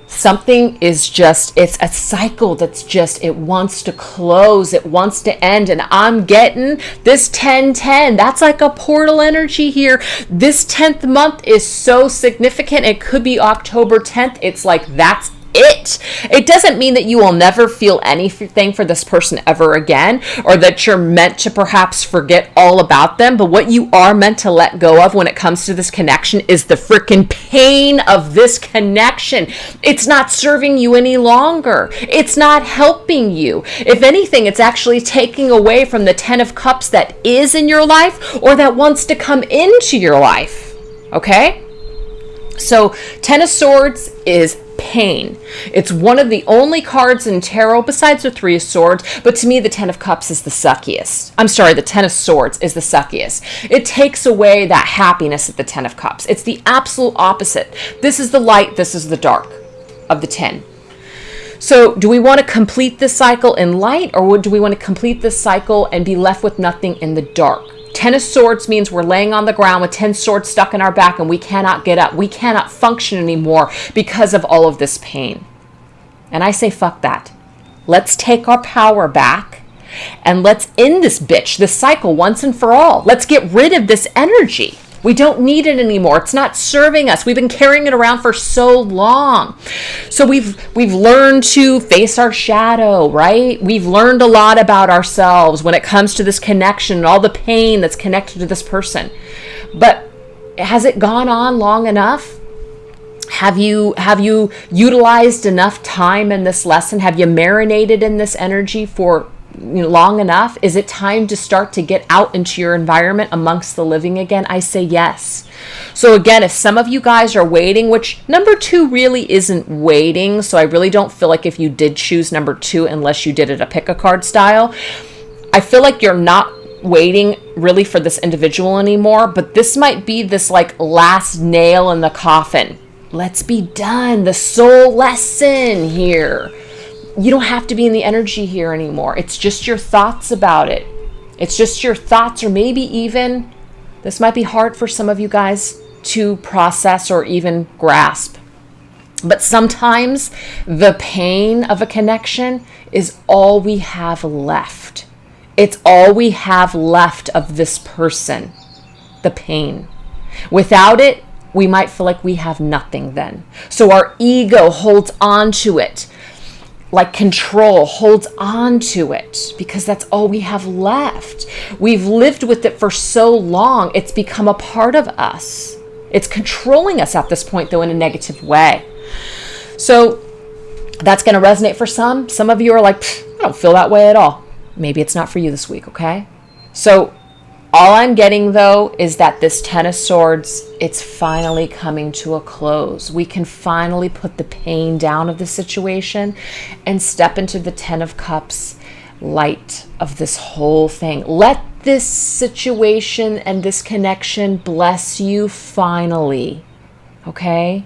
Something is just, it's a cycle that's just, it wants to close. It wants to end. And I'm getting this 10-10. That's like a portal energy here. This 10th month is so significant. It could be October 10th. It's like, that's it. It doesn't mean that you will never feel anything for this person ever again, or that you're meant to perhaps forget all about them. But what you are meant to let go of when it comes to this connection is the freaking pain of this connection. It's not serving you any longer. It's not helping you. If anything, it's actually taking away from the 10 of Cups that is in your life or that wants to come into your life. Okay? So 10 of Swords is pain. It's one of the only cards in tarot besides the 3 of Swords, but to me the 10 of Cups is the suckiest. I'm sorry, the 10 of Swords is the suckiest. It takes away that happiness of the 10 of Cups. It's the absolute opposite. This is the light, this is the dark of the 10. So do we want to complete this cycle in light, or do we want to complete this cycle and be left with nothing in the dark? 10 of Swords means we're laying on the ground with 10 swords stuck in our back and we cannot get up. We cannot function anymore because of all of this pain. And I say, fuck that. Let's take our power back and let's end this bitch, this cycle once and for all. Let's get rid of this energy. We don't need it anymore. It's not serving us. We've been carrying it around for so long. So we've learned to face our shadow, right? We've learned a lot about ourselves when it comes to this connection and all the pain that's connected to this person. But has it gone on long enough? Have you utilized enough time in this lesson? Have you marinated in this energy for long enough? Is it time to start to get out into your environment amongst the living again? I say yes. So again, if some of you guys are waiting, which number 2 really isn't waiting, so I really don't feel like if you did choose number 2, unless you did it a pick a card style, I feel like you're not waiting really for this individual anymore, but this might be this like last nail in the coffin. Let's be done. The soul lesson here. You don't have to be in the energy here anymore. It's just your thoughts about it. It's just your thoughts, or maybe even, this might be hard for some of you guys to process or even grasp. But sometimes the pain of a connection is all we have left. It's all we have left of this person, the pain. Without it, we might feel like we have nothing then. So our ego holds on to it. Like control, holds on to it because that's all we have left. We've lived with it for so long, it's become a part of us. It's controlling us at this point, though, in a negative way. So that's going to resonate for some. Some of you are like, I don't feel that way at all. Maybe it's not for you this week, okay? So all I'm getting, though, is that this 10 of Swords, it's finally coming to a close. We can finally put the pain down of the situation and step into the 10 of Cups light of this whole thing. Let this situation and this connection bless you finally, okay?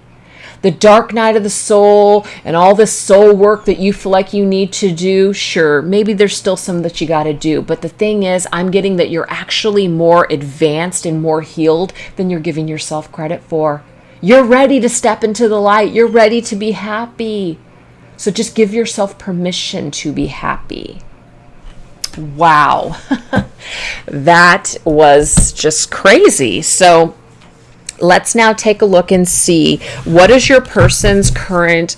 The dark night of the soul and all this soul work that you feel like you need to do, sure, maybe there's still some that you got to do. But the thing is, I'm getting that you're actually more advanced and more healed than you're giving yourself credit for. You're ready to step into the light. You're ready to be happy. So just give yourself permission to be happy. Wow. That was just crazy. So let's now take a look and see what is your person's current,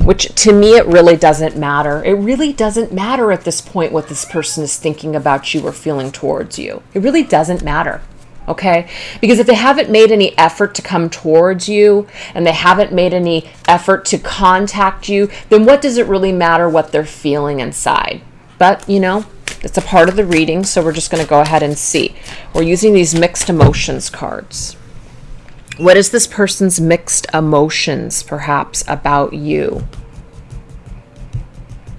which to me, it really doesn't matter. It really doesn't matter at this point what this person is thinking about you or feeling towards you. It really doesn't matter. Okay? Because if they haven't made any effort to come towards you and they haven't made any effort to contact you, then what does it really matter what they're feeling inside? But, it's a part of the reading, so we're just going to go ahead and see. We're using these mixed emotions cards. What is this person's mixed emotions, perhaps, about you?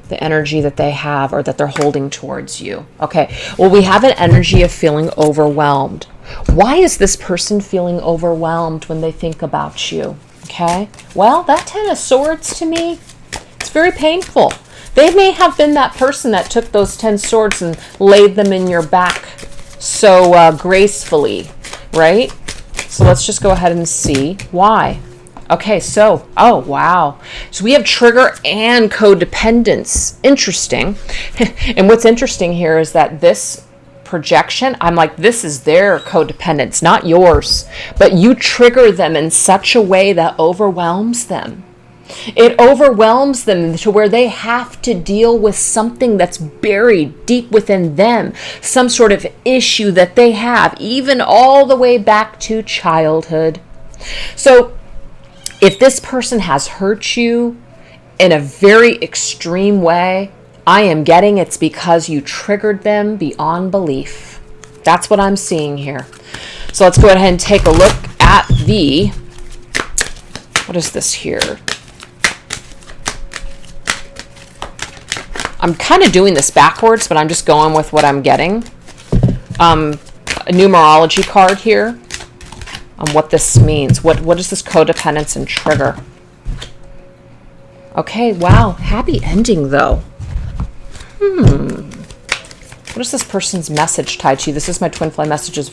The energy that they have or that they're holding towards you. Okay, well, we have an energy of feeling overwhelmed. Why is this person feeling overwhelmed when they think about you? Okay, well, that 10 of Swords to me, it's very painful. They may have been that person that took those 10 swords and laid them in your back so gracefully, right? So let's just go ahead and see why. Okay, so, oh, wow. So we have trigger and codependence. Interesting. And what's interesting here is that this projection, I'm like, this is their codependence, not yours. But you trigger them in such a way that overwhelms them. It overwhelms them to where they have to deal with something that's buried deep within them, some sort of issue that they have, even all the way back to childhood. So if this person has hurt you in a very extreme way, I am getting it's because you triggered them beyond belief. That's what I'm seeing here. So let's go ahead and take a look at what is this here? I'm kind of doing this backwards, but I'm just going with what I'm getting. A numerology card here on what this means. What is this codependence and trigger? Okay, wow. Happy ending, though. What is this person's message tied to? This is my Twin Flame Messages,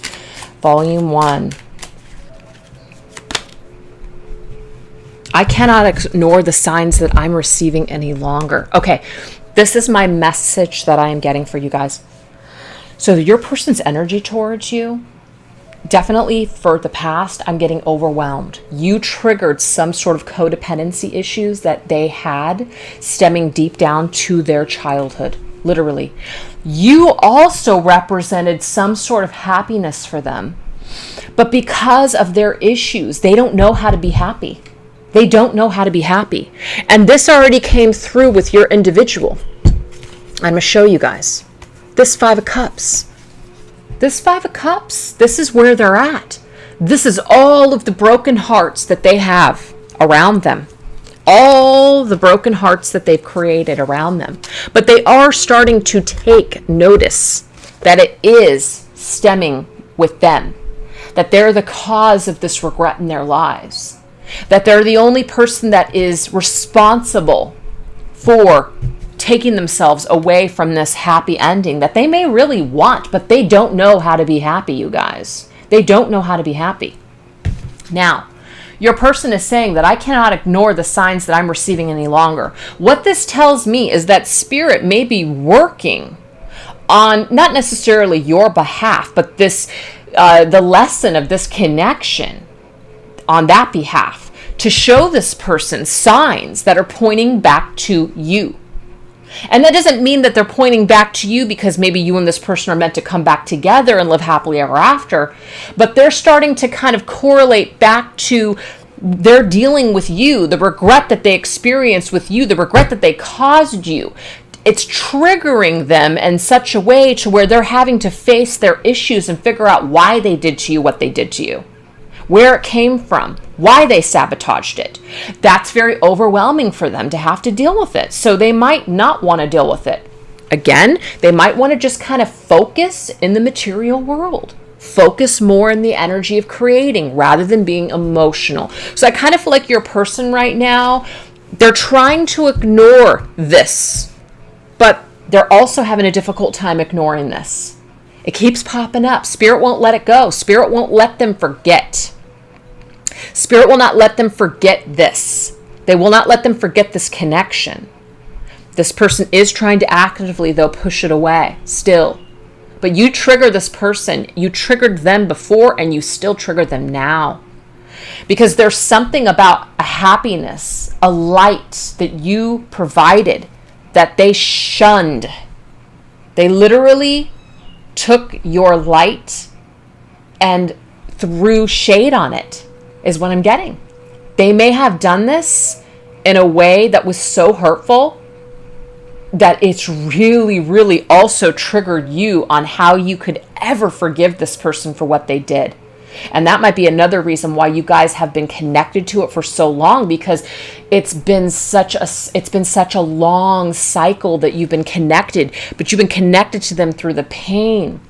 Volume 1. I cannot ignore the signs that I'm receiving any longer. Okay. This is my message that I am getting for you guys. So your person's energy towards you, definitely for the past, I'm getting overwhelmed. You triggered some sort of codependency issues that they had stemming deep down to their childhood, literally. You also represented some sort of happiness for them. But because of their issues, they don't know how to be happy. They don't know how to be happy. And this already came through with your individual. I'm going to show you guys. This 5 of Cups. This 5 of Cups, this is where they're at. This is all of the broken hearts that they have around them. All the broken hearts that they've created around them. But they are starting to take notice that it is stemming with them. That they're the cause of this regret in their lives. That they're the only person that is responsible for taking themselves away from this happy ending that they may really want, but they don't know how to be happy, you guys. They don't know how to be happy. Now, your person is saying that I cannot ignore the signs that I'm receiving any longer. What this tells me is that spirit may be working on not necessarily your behalf, but this the lesson of this connection on that behalf to show this person signs that are pointing back to you. And that doesn't mean that they're pointing back to you because maybe you and this person are meant to come back together and live happily ever after, but they're starting to kind of correlate back to their dealing with you, the regret that they experienced with you, the regret that they caused you. It's triggering them in such a way to where they're having to face their issues and figure out why they did to you what they did to you. Where it came from, why they sabotaged it. That's very overwhelming for them to have to deal with it. So they might not want to deal with it. Again, they might want to just kind of focus in the material world. Focus more in the energy of creating rather than being emotional. So I kind of feel like your person right now, they're trying to ignore this, but they're also having a difficult time ignoring this. It keeps popping up. Spirit won't let it go. Spirit won't let them forget. Spirit will not let them forget this. They will not let them forget this connection. This person is trying to actively, though, push it away still. But you trigger this person. You triggered them before and you still trigger them now. Because there's something about a happiness, a light that you provided that they shunned. They literally took your light and threw shade on it, is what I'm getting. They may have done this in a way that was so hurtful that it's really, really also triggered you on how you could ever forgive this person for what they did. And that might be another reason why you guys have been connected to it for so long, because it's been such a long cycle that you've been connected, but you've been connected to them through the pain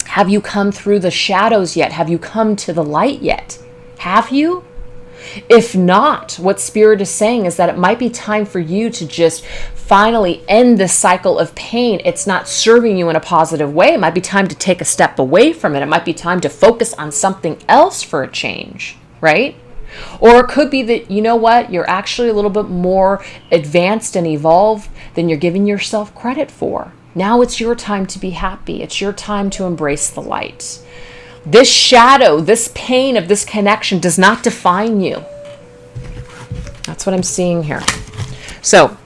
Have you come through the shadows yet? Have you come to the light yet? Have you? If not, what Spirit is saying is that it might be time for you to just finally end this cycle of pain. It's not serving you in a positive way. It might be time to take a step away from it. It might be time to focus on something else for a change, right? Or it could be that, you know what, you're actually a little bit more advanced and evolved than you're giving yourself credit for. Now it's your time to be happy. It's your time to embrace the light. This shadow, this pain of this connection does not define you. That's what I'm seeing here. So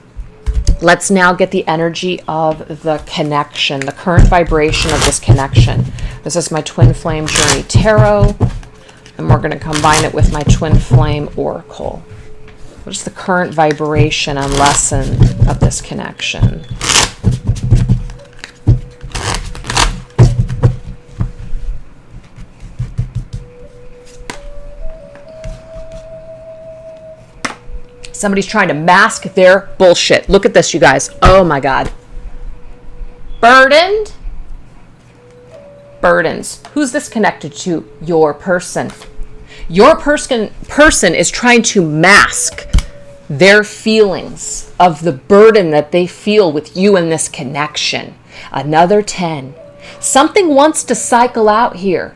let's now get the energy of the connection, the current vibration of this connection. This is my Twin Flame Journey Tarot, and we're going to combine it with my Twin Flame Oracle. What is the current vibration and lesson of this connection? Somebody's trying to mask their bullshit. Look at this, you guys. Oh my God. Burdened? Burdens. Who's this connected to? Your person. Your person is trying to mask their feelings of the burden that they feel with you in this connection. Another 10. Something wants to cycle out here.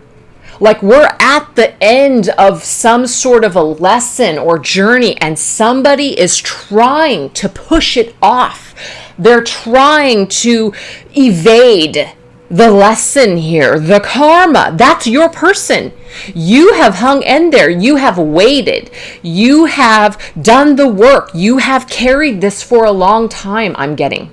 Like we're at the end of some sort of a lesson or journey, and somebody is trying to push it off. They're trying to evade the lesson here, the karma. That's your person. You have hung in there. You have waited. You have done the work. You have carried this for a long time, I'm getting.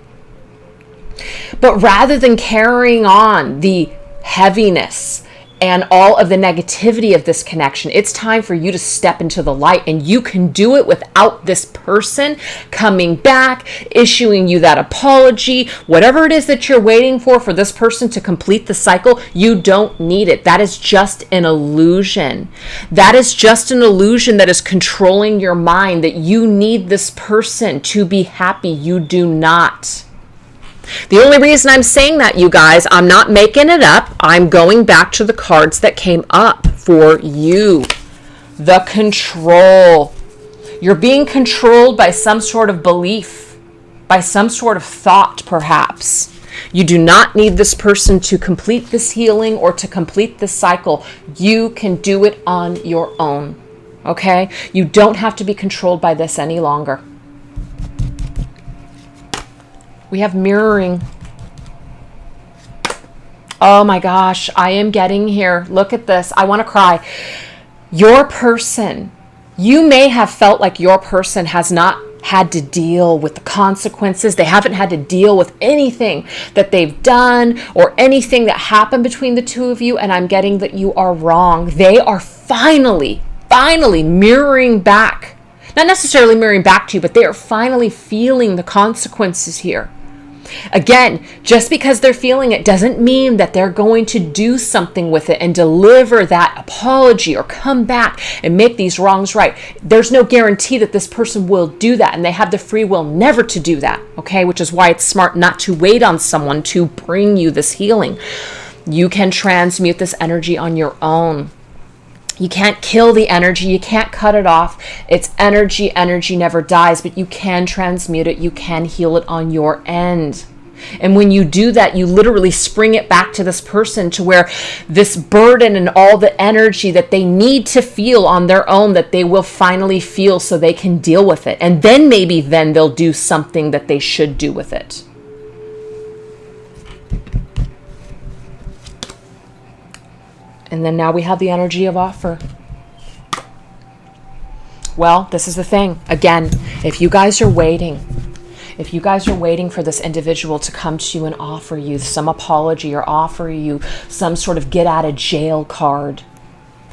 But rather than carrying on the heaviness and all of the negativity of this connection, it's time for you to step into the light, and you can do it without this person coming back, issuing you that apology, whatever it is that you're waiting for this person to complete the cycle. You don't need it. That is just an illusion. That is just an illusion that is controlling your mind, that you need this person to be happy. You do not. The only reason I'm saying that, you guys, I'm not making it up. I'm going back to the cards that came up for you. The control. You're being controlled by some sort of belief, by some sort of thought, perhaps. You do not need this person to complete this healing or to complete this cycle. You can do it on your own, okay? You don't have to be controlled by this any longer. We have mirroring. Oh my gosh, I am getting here. Look at this. I want to cry. Your person, you may have felt like your person has not had to deal with the consequences. They haven't had to deal with anything that they've done or anything that happened between the two of you. And I'm getting that you are wrong. They are finally mirroring back. Not necessarily mirroring back to you, but they are finally feeling the consequences here. Again, just because they're feeling it doesn't mean that they're going to do something with it and deliver that apology or come back and make these wrongs right. There's no guarantee that this person will do that, and they have the free will never to do that, okay? Which is why it's smart not to wait on someone to bring you this healing. You can transmute this energy on your own. You can't kill the energy. You can't cut it off. It's energy. Energy never dies, but you can transmute it. You can heal it on your end. And when you do that, you literally spring it back to this person, to where this burden and all the energy that they need to feel on their own, that they will finally feel so they can deal with it. And then maybe then they'll do something that they should do with it. And then now we have the energy of offer. Well, this is the thing. Again, if you guys are waiting for this individual to come to you and offer you some apology or offer you some sort of get out of jail card,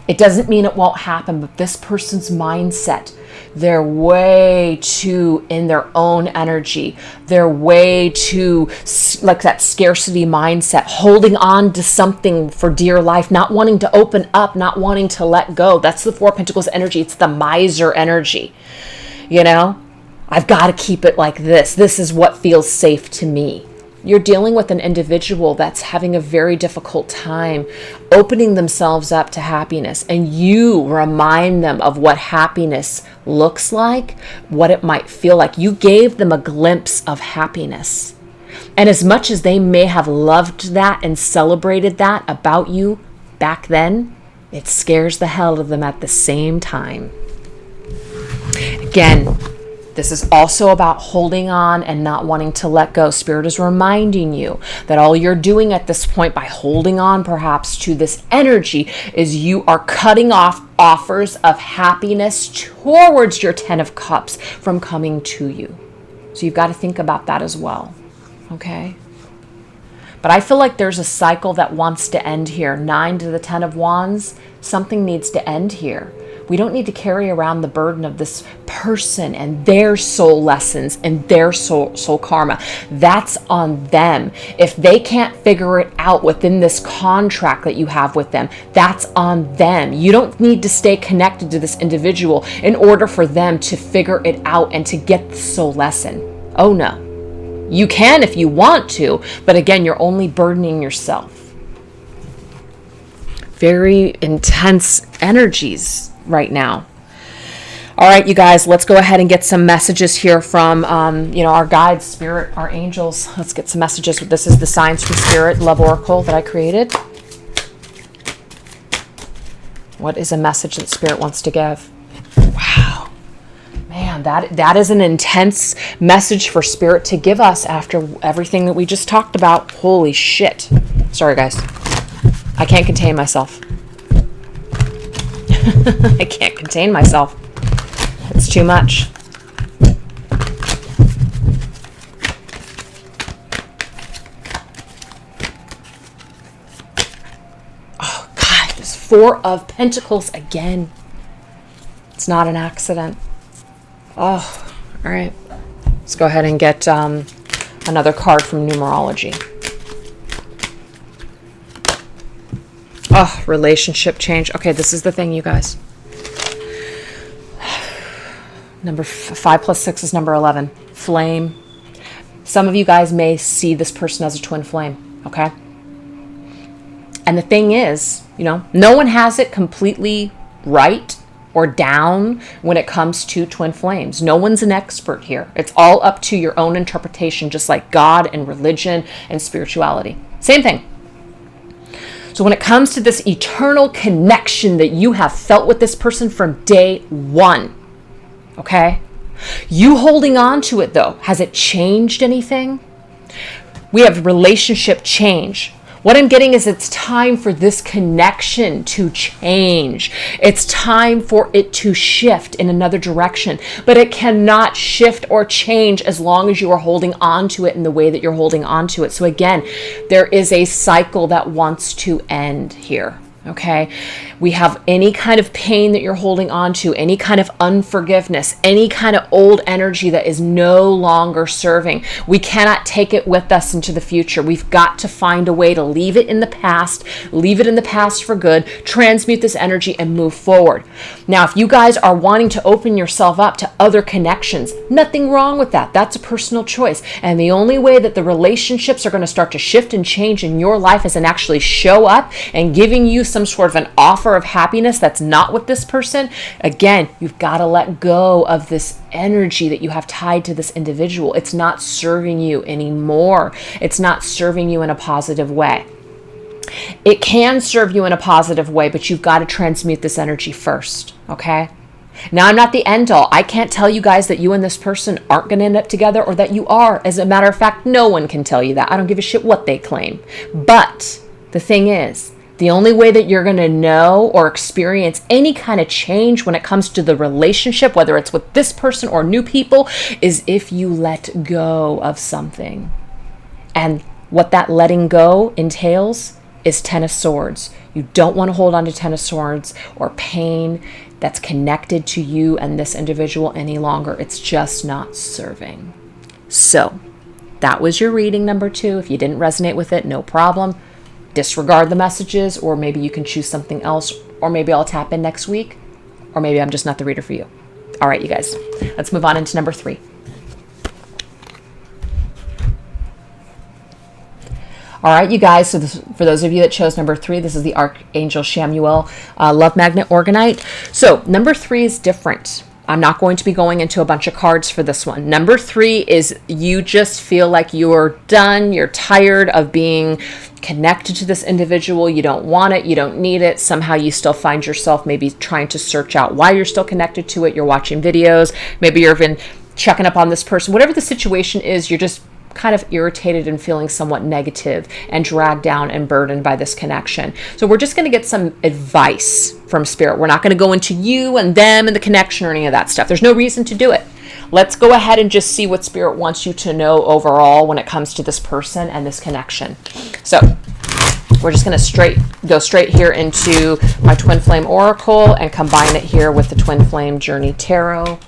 it doesn't mean it won't happen, but this person's mindset, they're way too in their own energy. They're way too like that scarcity mindset, holding on to something for dear life, not wanting to open up, not wanting to let go. That's the Four of Pentacles energy. It's the miser energy. You know, I've got to keep it like this. This is what feels safe to me. You're dealing with an individual that's having a very difficult time opening themselves up to happiness, and you remind them of what happiness looks like, what it might feel like. You gave them a glimpse of happiness. And as much as they may have loved that and celebrated that about you back then, it scares the hell out of them at the same time. Again, this is also about holding on and not wanting to let go. Spirit is reminding you that all you're doing at this point by holding on perhaps to this energy is you are cutting off offers of happiness towards your 10 of Cups from coming to you. So you've got to think about that as well. Okay? But I feel like there's a cycle that wants to end here. 9 to the 10 of Wands, something needs to end here. We don't need to carry around the burden of this person and their soul lessons and their soul karma. That's on them. If they can't figure it out within this contract that you have with them, that's on them. You don't need to stay connected to this individual in order for them to figure it out and to get the soul lesson. Oh no. You can if you want to, but again, you're only burdening yourself. Very intense energies right now. All right, you guys, let's go ahead and get some messages here from, our guides, spirit, our angels. Let's get some messages. This is the Signs from Spirit Love Oracle that I created. What is a message that Spirit wants to give? Wow. Man, that is an intense message for Spirit to give us after everything that we just talked about. Holy shit. Sorry, guys. I can't contain myself. I can't contain myself. It's too much. Oh, God. There's 4 of Pentacles again. It's not an accident. Oh, all right. Let's go ahead and get another card from numerology. Oh, relationship change. Okay, this is the thing, you guys. Number 5 plus 6 is number 11. Flame. Some of you guys may see this person as a twin flame, okay? And the thing is, no one has it completely right or down when it comes to twin flames. No one's an expert here. It's all up to your own interpretation, just like God and religion and spirituality. Same thing. So when it comes to this eternal connection that you have felt with this person from day one, okay? You holding on to it though, has it changed anything? We have relationship change. What I'm getting is it's time for this connection to change. It's time for it to shift in another direction. But it cannot shift or change as long as you are holding on to it in the way that you're holding on to it. So again, there is a cycle that wants to end here. Okay, we have any kind of pain that you're holding on to, any kind of unforgiveness, any kind of old energy that is no longer serving. We cannot take it with us into the future. We've got to find a way to leave it in the past for good, transmute this energy and move forward. Now, if you guys are wanting to open yourself up to other connections, nothing wrong with that. That's a personal choice. And the only way that the relationships are going to start to shift and change in your life is in actually show up and giving you some sort of an offer of happiness that's not with this person. Again, you've got to let go of this energy that you have tied to this individual. It's not serving you anymore. It's not serving you in a positive way. It can serve you in a positive way, but you've got to transmute this energy first, okay? Now, I'm not the end all. I can't tell you guys that you and this person aren't going to end up together or that you are. As a matter of fact, no one can tell you that. I don't give a shit what they claim. But the thing is, the only way that you're going to know or experience any kind of change when it comes to the relationship, whether it's with this person or new people, is if you let go of something. And what that letting go entails is 10 of Swords. You don't want to hold on to 10 of Swords or pain that's connected to you and this individual any longer. It's just not serving. So that was your reading number 2. If you didn't resonate with it, no problem. Disregard the messages, or maybe you can choose something else, or maybe I'll tap in next week, or maybe I'm just not the reader for you. All right, you guys, let's move on into number 3. All right, you guys, so this, for those of you that chose number 3, this is the Archangel Chamuel Love Magnet Organite. So number 3 is different. I'm not going to be going into a bunch of cards for this one. Number 3 is you just feel like you're done. You're tired of being connected to this individual. You don't want it. You don't need it. Somehow you still find yourself maybe trying to search out why you're still connected to it. You're watching videos. Maybe you're even checking up on this person. Whatever the situation is, you're just kind of irritated and feeling somewhat negative and dragged down and burdened by this connection. So we're just going to get some advice from Spirit. We're not going to go into you and them and the connection or any of that stuff. There's no reason to do it. Let's go ahead and just see what Spirit wants you to know overall when it comes to this person and this connection. So we're just going to go straight here into my Twin Flame Oracle and combine it here with the Twin Flame Journey Tarot.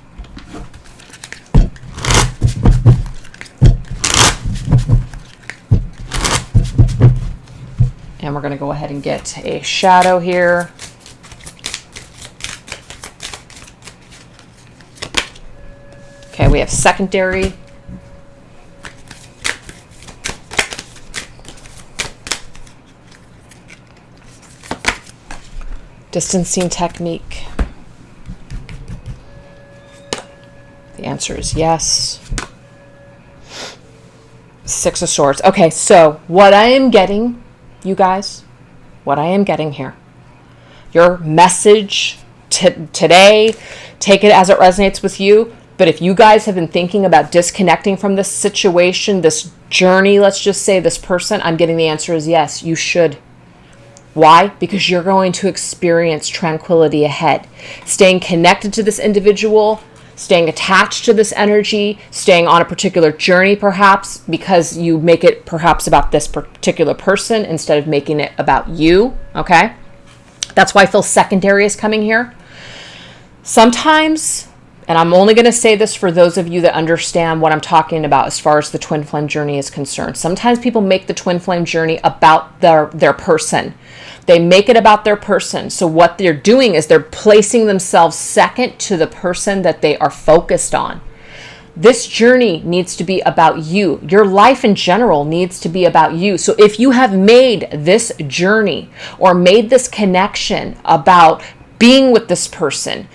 And we're going to go ahead and get a shadow here. Okay, we have secondary. Distancing technique. The answer is yes. 6 of Swords. Okay, so what I am getting, you guys, what I am getting here, your message today, take it as it resonates with you. But if you guys have been thinking about disconnecting from this situation, this journey, let's just say this person, I'm getting the answer is yes, you should. Why? Because you're going to experience tranquility ahead. Staying connected to this individual, staying attached to this energy, staying on a particular journey perhaps, because you make it perhaps about this particular person instead of making it about you, okay? That's why I feel secondary is coming here. Sometimes, and I'm only going to say this for those of you that understand what I'm talking about as far as the twin flame journey is concerned. Sometimes people make the twin flame journey about their person. They make it about their person. So what they're doing is they're placing themselves second to the person that they are focused on. This journey needs to be about you. Your life in general needs to be about you. So if you have made this journey or made this connection about being with this person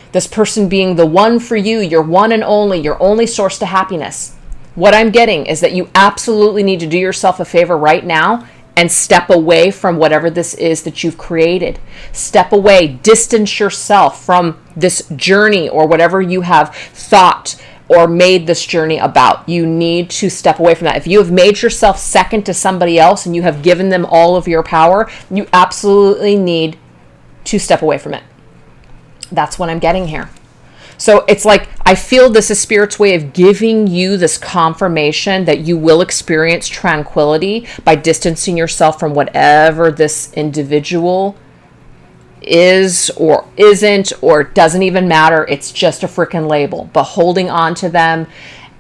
being the one for you, your one and only, your only source to happiness, what I'm getting is that you absolutely need to do yourself a favor right now and step away from whatever this is that you've created. Step away, distance yourself from this journey or whatever you have thought or made this journey about. You need to step away from that. If you have made yourself second to somebody else and you have given them all of your power, you absolutely need to step away from it. That's what I'm getting here. So it's like, I feel this is Spirit's way of giving you this confirmation that you will experience tranquility by distancing yourself from whatever this individual is or isn't, or it doesn't even matter. It's just a freaking label. But holding on to them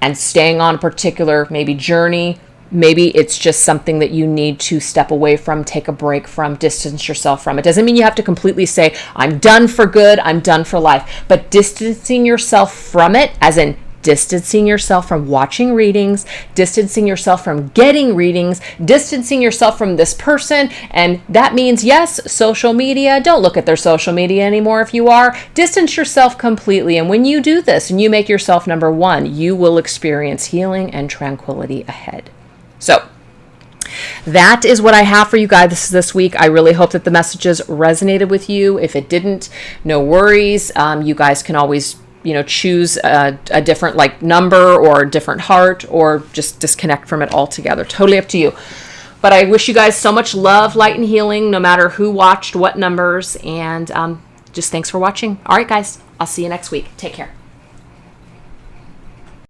and staying on a particular maybe journey, maybe it's just something that you need to step away from, take a break from, distance yourself from. It doesn't mean you have to completely say, I'm done for good, I'm done for life. But distancing yourself from it, as in distancing yourself from watching readings, distancing yourself from getting readings, distancing yourself from this person. And that means, yes, social media. Don't look at their social media anymore if you are. Distance yourself completely. And when you do this and you make yourself number one, you will experience healing and tranquility ahead. So that is what I have for you guys this week. I really hope that the messages resonated with you. If it didn't, no worries. You guys can always, choose a different number or a different heart, or just disconnect from it altogether. Totally up to you. But I wish you guys so much love, light, and healing, no matter who watched what numbers. And just thanks for watching. All right, guys. I'll see you next week. Take care.